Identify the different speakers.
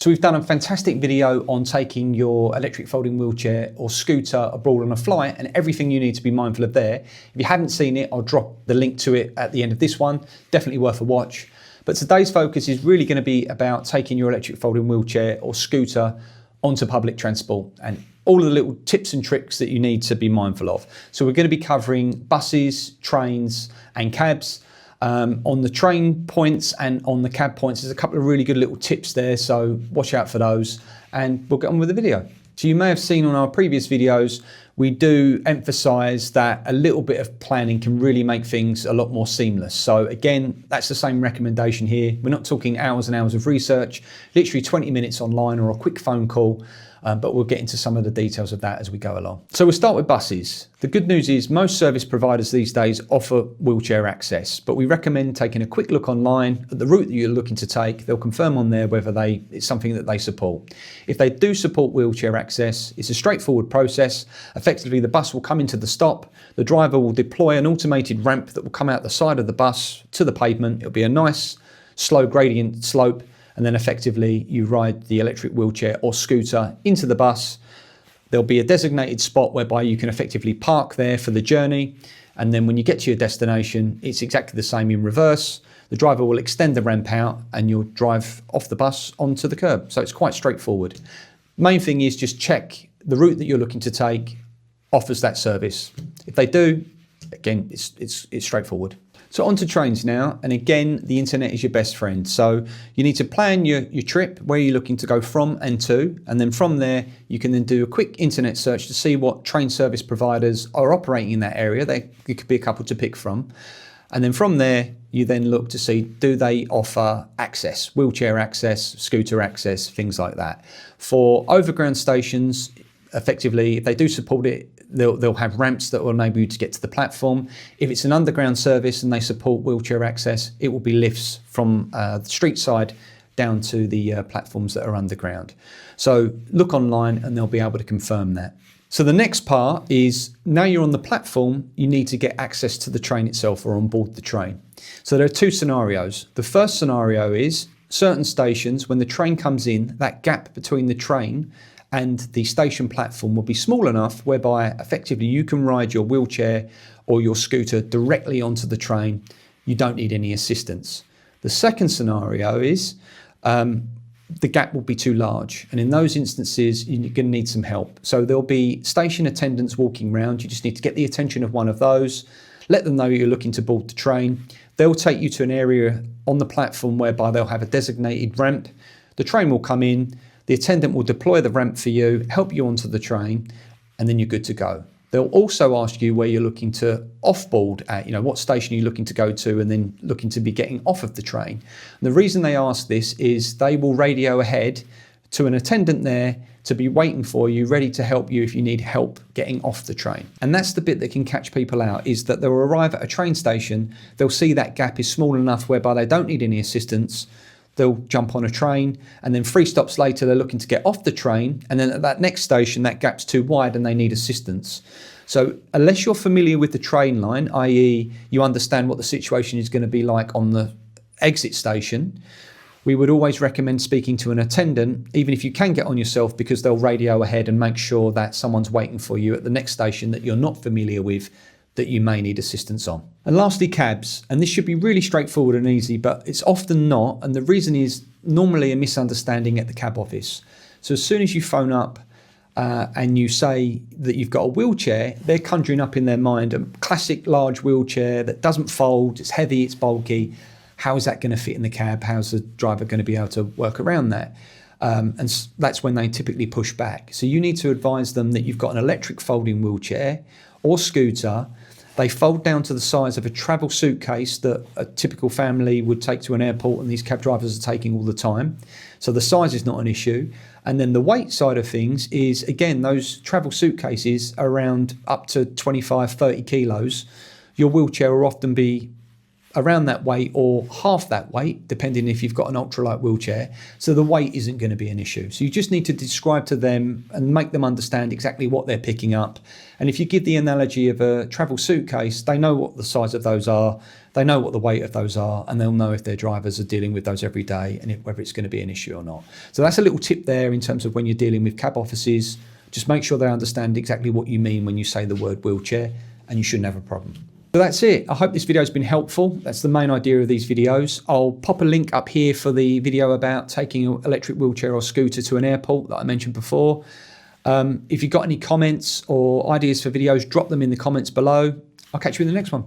Speaker 1: So we've done a fantastic video on taking your electric folding wheelchair or scooter abroad on a flight and everything you need to be mindful of there. If you haven't seen it, I'll drop the link to it at the end of this one. Definitely worth a watch. But today's focus is really going to be about taking your electric folding wheelchair or scooter onto public transport and all of the little tips and tricks that you need to be mindful of. So we're going to be covering buses, trains and cabs. On the train points and on the cab points, there's a couple of really good little tips there, so watch out for those and we'll get on with the video. So you may have seen on our previous videos, we do emphasize that a little bit of planning can really make things a lot more seamless. So again, that's the same recommendation here. We're not talking hours and hours of research, literally 20 minutes online or a quick phone call. But we'll get into some of the details of that as we go along. So we'll start with buses. The good news is most service providers these days offer wheelchair access, but we recommend taking a quick look online at the route that you're looking to take. They'll confirm on there whether it's something that they support. If they do support wheelchair access, it's a straightforward process. Effectively, the bus will come into the stop. The driver will deploy an automated ramp that will come out the side of the bus to the pavement. It'll be a nice slow gradient slope. And then effectively you ride the electric wheelchair or scooter into the bus. There'll be a designated spot whereby you can effectively park there for the journey. And then when you get to your destination, it's exactly the same in reverse. The driver will extend the ramp out and you'll drive off the bus onto the curb. So it's quite straightforward. Main thing is just check the route that you're looking to take offers that service. If they do, again, it's straightforward. So onto trains now, and again, the internet is your best friend. So you need to plan your trip, where you're looking to go from and to, and then from there, you can then do a quick internet search to see what train service providers are operating in that area. There could be a couple to pick from. And then from there, you then look to see, do they offer access, wheelchair access, scooter access, things like that. For overground stations, effectively, if they do support it, they'll have ramps that will enable you to get to the platform. If it's an underground service and they support wheelchair access, it will be lifts from the street side down to the platforms that are underground. So look online and they'll be able to confirm that. So the next part is, now you're on the platform, you need to get access to the train itself or on board the train. So there are two scenarios. The first scenario is certain stations, when the train comes in, that gap between the train and the station platform will be small enough whereby effectively you can ride your wheelchair or your scooter directly onto the train. You don't need any assistance. The second scenario is the gap will be too large. And in those instances, you're going to need some help. So there'll be station attendants walking around. You just need to get the attention of one of those, let them know you're looking to board the train. They'll take you to an area on the platform whereby they'll have a designated ramp. The train will come in. The attendant will deploy the ramp for you, help you onto the train, and then you're good to go. They'll also ask you where you're looking to offboard at, what station you're looking to go to and then looking to be getting off of the train. And the reason they ask this is they will radio ahead to an attendant there to be waiting for you, ready to help you if you need help getting off the train. And that's the bit that can catch people out, is that they'll arrive at a train station, they'll see that gap is small enough whereby they don't need any assistance. They'll jump on a train and then 3 stops later, they're looking to get off the train. And then at that next station, that gap's too wide and they need assistance. So unless you're familiar with the train line, i.e. you understand what the situation is going to be like on the exit station, we would always recommend speaking to an attendant, even if you can get on yourself, because they'll radio ahead and make sure that someone's waiting for you at the next station that you're not familiar with, that you may need assistance on. And lastly, cabs. And this should be really straightforward and easy, but it's often not. And the reason is normally a misunderstanding at the cab office. So as soon as you phone up and you say that you've got a wheelchair, they're conjuring up in their mind a classic large wheelchair that doesn't fold, it's heavy, it's bulky. How is that going to fit in the cab? How's the driver going to be able to work around that? And that's when they typically push back. So you need to advise them that you've got an electric folding wheelchair or scooter. They fold down to the size of a travel suitcase that a typical family would take to an airport, and these cab drivers are taking all the time. So the size is not an issue. And then the weight side of things is, again, those travel suitcases are around up to 25, 30 kilos. Your wheelchair will often be around that weight or half that weight, depending if you've got an ultralight wheelchair. So the weight isn't going to be an issue. So you just need to describe to them and make them understand exactly what they're picking up. And if you give the analogy of a travel suitcase, they know what the size of those are, they know what the weight of those are, and they'll know if their drivers are dealing with those every day and whether it's going to be an issue or not. So that's a little tip there in terms of when you're dealing with cab offices. Just make sure they understand exactly what you mean when you say the word wheelchair, and you shouldn't have a problem. So that's it. I hope this video has been helpful. That's the main idea of these videos. I'll pop a link up here for the video about taking an electric wheelchair or scooter to an airport that I mentioned before. If you've got any comments or ideas for videos, drop them in the comments below. I'll catch you in the next one.